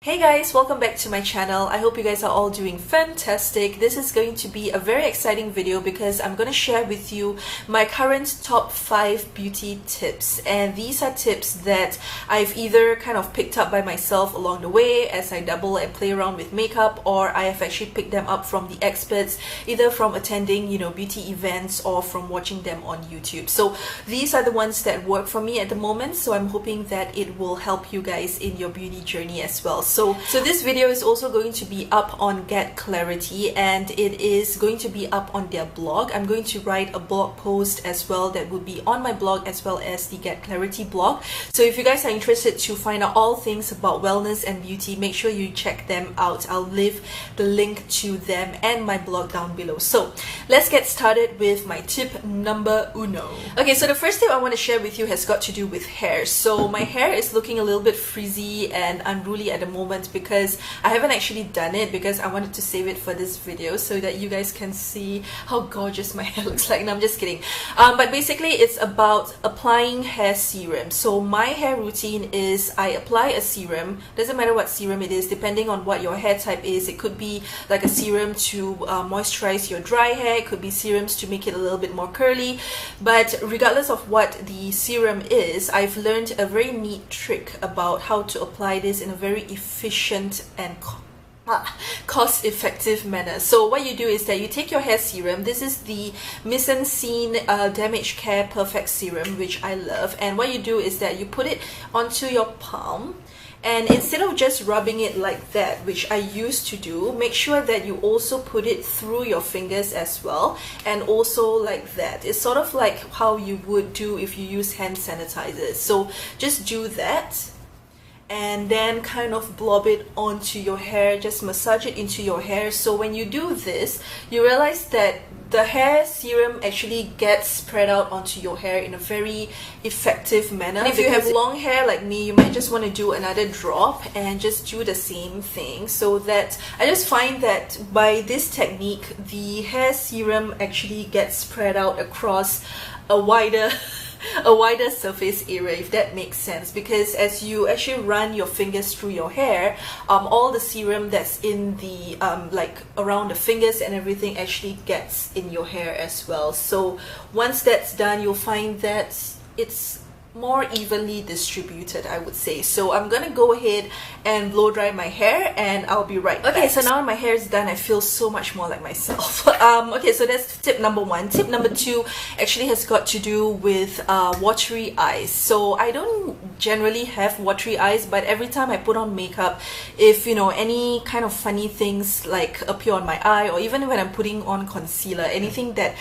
Hey guys, welcome back to my channel. I hope you guys are all doing fantastic. This is going to be a very exciting video because I'm going to share with you my current top 5 beauty tips, and these are tips that I've either kind of picked up by myself along the way as I dabble and play around with makeup, or I have actually picked them up from the experts, either from attending beauty events or from watching them on YouTube. So these are the ones that work for me at the moment, so I'm hoping that it will help you guys in your beauty journey as well. So this video is also going to be up on Get Clarity, and it is going to be up on their blog. I'm going to write a blog post as well that will be on my blog as well as the Get Clarity blog. So if you guys are interested to find out all things about wellness and beauty, make sure you check them out. I'll leave the link to them and my blog down below. So let's get started with my tip number uno. Okay, so the first tip I want to share with you has got to do with hair. So my hair is looking a little bit frizzy and unruly at the moment because I haven't actually done it, because I wanted to save it for this video so that you guys can see how gorgeous my hair looks like. No, I'm just kidding. But basically it's about applying hair serum. So my hair routine is I apply a serum. Doesn't matter what serum it is, depending on what your hair type is. It could be like a serum to moisturize your dry hair. It could be serums to make it a little bit more curly. But regardless of what the serum is, I've learned a very neat trick about how to apply this in a very efficient and cost-effective manner. So what you do is that you take your hair serum. This is the Mise en Scene Damage Care Perfect Serum, which I love. And what you do is that you put it onto your palm, and instead of just rubbing it like that, which I used to do, make sure that you also put it through your fingers as well, and also like that. It's sort of like how you would do if you use hand sanitizers. So just do that, and then kind of blob it onto your hair, just massage it into your hair. So when you do this, you realize that the hair serum actually gets spread out onto your hair in a very effective manner. And if you have long hair like me, you might just want to do another drop and just do the same thing. So that I just find that by this technique, the hair serum actually gets spread out across a wider surface area, if that makes sense, because as you actually run your fingers through your hair, all the serum that's in the like around the fingers and everything actually gets in your hair as well. So once that's done, you'll find that it's more evenly distributed, I would say. So I'm gonna go ahead and blow dry my hair, and I'll be right back. Okay, so now my hair is done, I feel so much more like myself. Okay, so that's tip number 1. Tip number 2 actually has got to do with watery eyes. So I don't generally have watery eyes, but every time I put on makeup, if any kind of funny things like appear on my eye, or even when I'm putting on concealer, anything that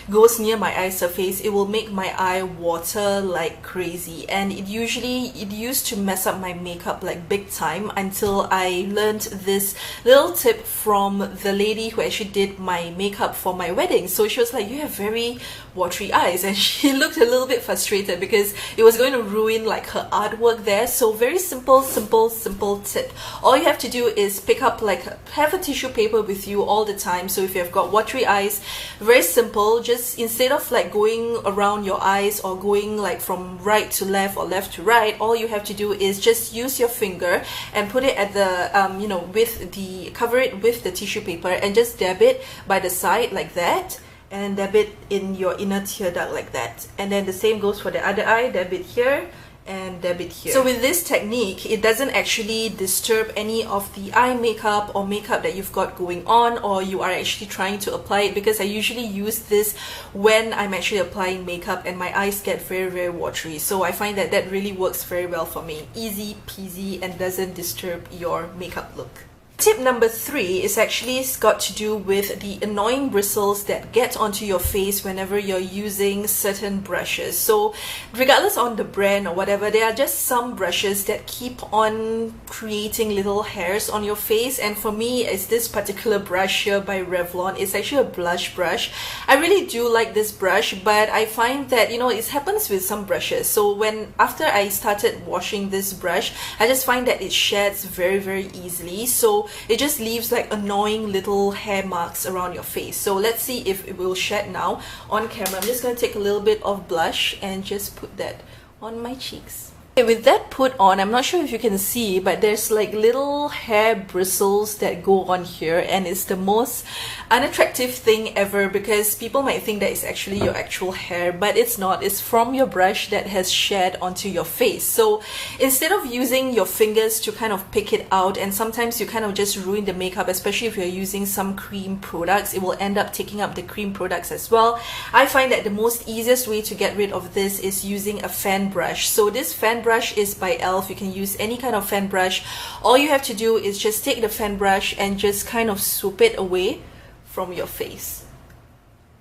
goes near my eye surface, it will make my eye water like crazy. And it used to mess up my makeup like big time, until I learned this little tip from the lady who actually did my makeup for my wedding. So she was like, "You have very watery eyes," and she looked a little bit frustrated because it was going to ruin like her artwork there. So very simple tip. All you have to do is pick up, like, have a tissue paper with you all the time. So if you've got watery eyes, very simple, just instead of like going around your eyes or going like from right to left or left to right, all you have to do is just use your finger and put it at the cover it with the tissue paper, and just dab it by the side like that, and dab it in your inner tear duct like that. And then the same goes for the other eye, dab it here and dab it here. So with this technique, it doesn't actually disturb any of the eye makeup or makeup that you've got going on, or you are actually trying to apply it, because I usually use this when I'm actually applying makeup and my eyes get very watery. So I find that that really works very well for me. Easy peasy, and doesn't disturb your makeup look. Tip number 3 is actually got to do with the annoying bristles that get onto your face whenever you're using certain brushes. So regardless on the brand or whatever, there are just some brushes that keep on creating little hairs on your face. And for me, it's this particular brush here by Revlon. It's actually a blush brush. I really do like this brush, but I find that it happens with some brushes. So after I started washing this brush, I just find that it sheds very easily. So it just leaves like annoying little hair marks around your face. So let's see if it will shed now on camera. I'm just going to take a little bit of blush and just put that on my cheeks. With that put on, I'm not sure if you can see, but there's like little hair bristles that go on here, and it's the most unattractive thing ever because people might think that it's actually your actual hair, but it's not. It's from your brush that has shed onto your face. So instead of using your fingers to kind of pick it out, and sometimes you kind of just ruin the makeup, especially if you're using some cream products, it will end up taking up the cream products as well. I find that the most easiest way to get rid of this is using a fan brush. So this fan brush is by e.l.f. You can use any kind of fan brush. All you have to do is just take the fan brush and just kind of swoop it away from your face.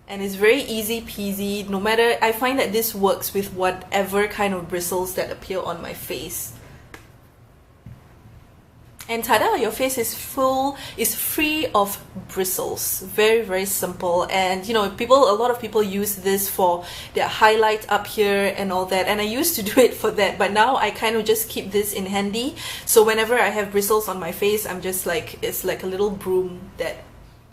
And it's very easy peasy. No matter, I find that this works with whatever kind of bristles that appear on my face. And tada, your face is free of bristles. Very, very simple. And you know, a lot of people use this for their highlight up here and all that. And I used to do it for that, but now I kind of just keep this in handy. So whenever I have bristles on my face, I'm just like, it's like a little broom that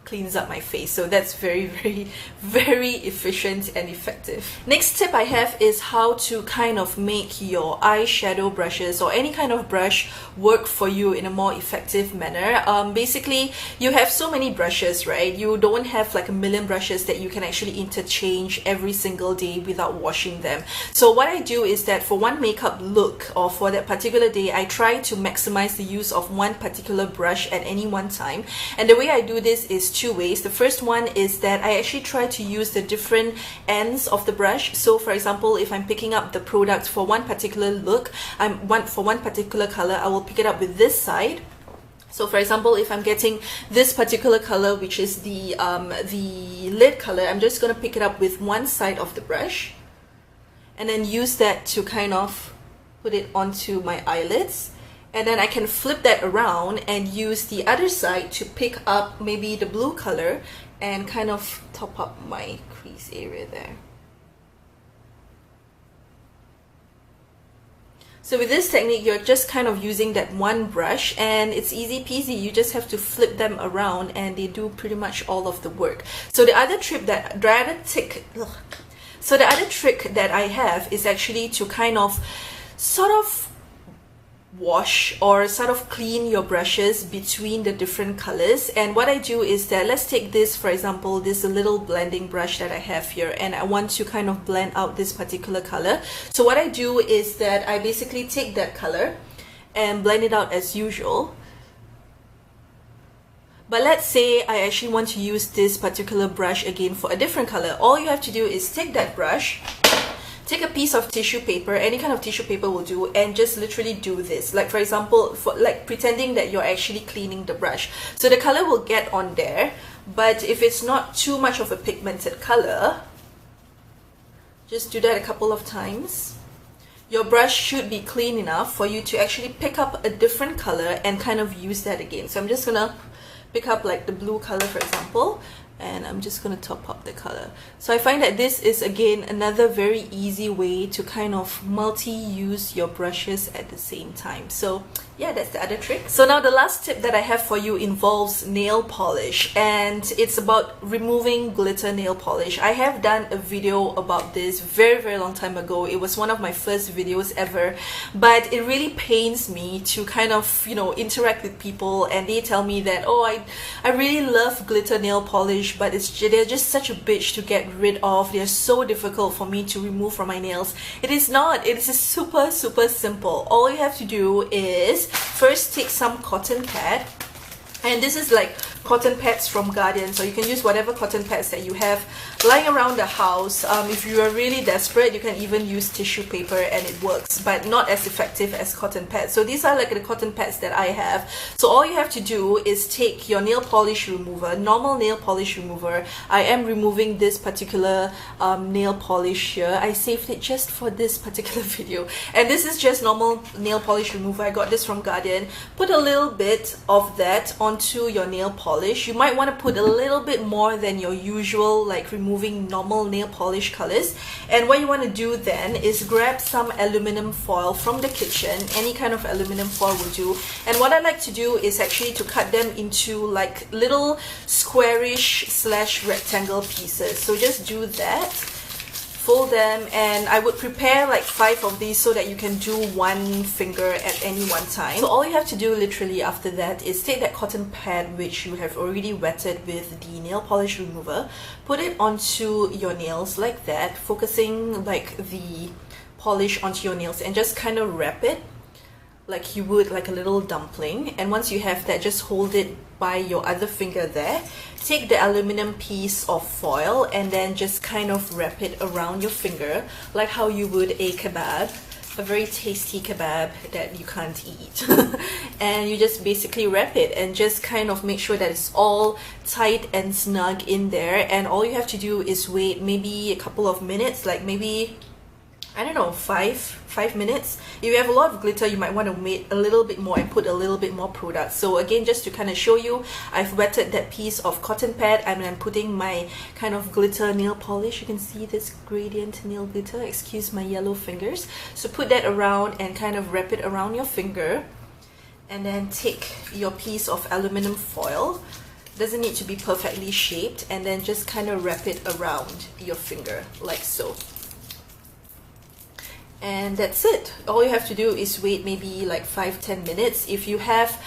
cleans up my face. So that's very, very, very efficient and effective. Next tip I have is how to kind of make your eyeshadow brushes or any kind of brush work for you in a more effective manner. Basically, you have so many brushes, right? You don't have like a million brushes that you can actually interchange every single day without washing them. So what I do is that for one makeup look or for that particular day, I try to maximize the use of one particular brush at any one time. And the way I do this is two ways. The first one is that I actually try to use the different ends of the brush. So for example, if I'm picking up the product for one particular look, for one particular color, I will pick it up with this side. So for example, if I'm getting this particular color, which is the lid color, I'm just going to pick it up with one side of the brush and then use that to kind of put it onto my eyelids. And then I can flip that around and use the other side to pick up maybe the blue color and kind of top up my crease area there. So with this technique, you're just kind of using that one brush and it's easy peasy. You just have to flip them around and they do pretty much all of the work. So the other trick that I have is actually to kind of sort of wash or sort of clean your brushes between the different colors. And what I do is that, let's take this for example, this little blending brush that I have here, and I want to kind of blend out this particular color. So what I do is that I basically take that color and blend it out as usual. But let's say I actually want to use this particular brush again for a different color. All you have to do is take that brush, take a piece of tissue paper, any kind of tissue paper will do, and just literally do this. Like for example, like pretending that you're actually cleaning the brush. So the color will get on there, but if it's not too much of a pigmented color, just do that a couple of times. Your brush should be clean enough for you to actually pick up a different color and kind of use that again. So I'm just gonna pick up like the blue color for example, and I'm just going to top up the color. So I find that this is again another very easy way to kind of multi-use your brushes at the same time. So yeah, that's the other trick. So now the last tip that I have for you involves nail polish, and it's about removing glitter nail polish. I have done a video about this very, very long time ago. It was one of my first videos ever, but it really pains me to kind of, you know, interact with people and they tell me that, oh, I really love glitter nail polish, but they're just such a bitch to get rid of. They're so difficult for me to remove from my nails. It is not. It is super, super simple. All you have to do is first take some cotton pad, and this is like cotton pads from Guardian, so you can use whatever cotton pads that you have lying around the house. If you are really desperate, you can even use tissue paper and it works, but not as effective as cotton pads. So these are like the cotton pads that I have. So all you have to do is take your nail polish remover, normal nail polish remover. I am removing this particular nail polish here. I saved it just for this particular video, and this is just normal nail polish remover. I got this from Guardian. Put a little bit of that onto your nail polish. You might want to put a little bit more than your usual, like removing normal nail polish colors. And what you want to do then is grab some aluminum foil from the kitchen. Any kind of aluminum foil will do. And what I like to do is actually to cut them into like little squarish / rectangle pieces. So just do that. fold them, and I would prepare like 5 of these so that you can do one finger at any one time. So all you have to do literally after that is take that cotton pad which you have already wetted with the nail polish remover, put it onto your nails like that, focusing like the polish onto your nails, and just kind of wrap it like you would like a little dumpling. And once you have that, just hold it by your other finger there. Take the aluminum piece of foil and then just kind of wrap it around your finger like how you would a kebab, a very tasty kebab that you can't eat. And you just basically wrap it and just kind of make sure that it's all tight and snug in there. And all you have to do is wait maybe a couple of minutes, like maybe, I don't know, 5 minutes. If you have a lot of glitter, you might want to wait a little bit more and put a little bit more product. So again, just to kind of show you, I've wetted that piece of cotton pad and I'm putting my kind of glitter nail polish. You can see this gradient nail glitter, excuse my yellow fingers. So put that around and kind of wrap it around your finger, and then take your piece of aluminum foil, doesn't need to be perfectly shaped, and then just kind of wrap it around your finger like so. And that's it. All you have to do is wait maybe like 5-10 minutes. If you have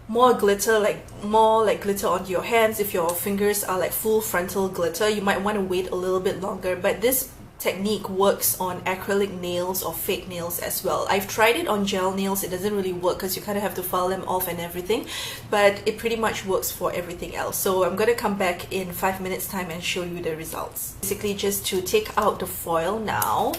more glitter, like more like glitter onto your hands, if your fingers are like full frontal glitter, you might want to wait a little bit longer. But this technique works on acrylic nails or fake nails as well. I've tried it on gel nails. It doesn't really work because you kind of have to file them off and everything, but it pretty much works for everything else. So I'm going to come back in 5 minutes time and show you the results. Basically just to take out the foil now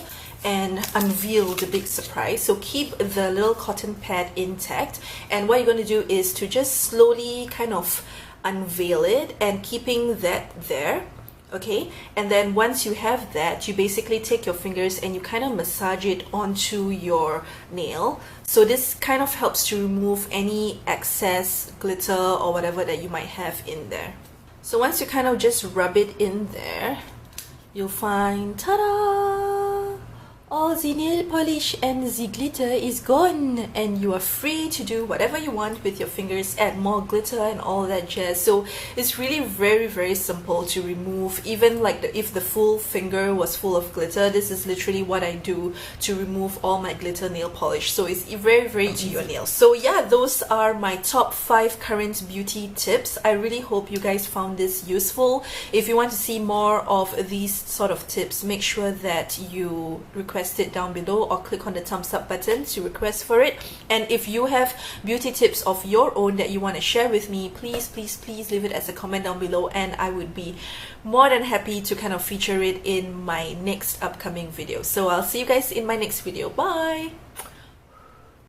and unveil the big surprise. So keep the little cotton pad intact, and what you're going to do is to just slowly kind of unveil it and keeping that there. Okay, and then once you have that, you basically take your fingers and you kind of massage it onto your nail. So this kind of helps to remove any excess glitter or whatever that you might have in there. So once you kind of just rub it in there, you'll find, ta-da! All the nail polish and the glitter is gone, and you are free to do whatever you want with your fingers, add more glitter and all that jazz. So it's really very simple to remove. Even like if the full finger was full of glitter, this is literally what I do to remove all my glitter nail polish. So it's very easy to your nails. So yeah, those are my top 5 current beauty tips. I really hope you guys found this useful. If you want to see more of these sort of tips, make sure that you request it down below or click on the thumbs up button to request for it. And if you have beauty tips of your own that you want to share with me, please leave it as a comment down below, and I would be more than happy to kind of feature it in my next upcoming video. So I'll see you guys in my next video. Bye!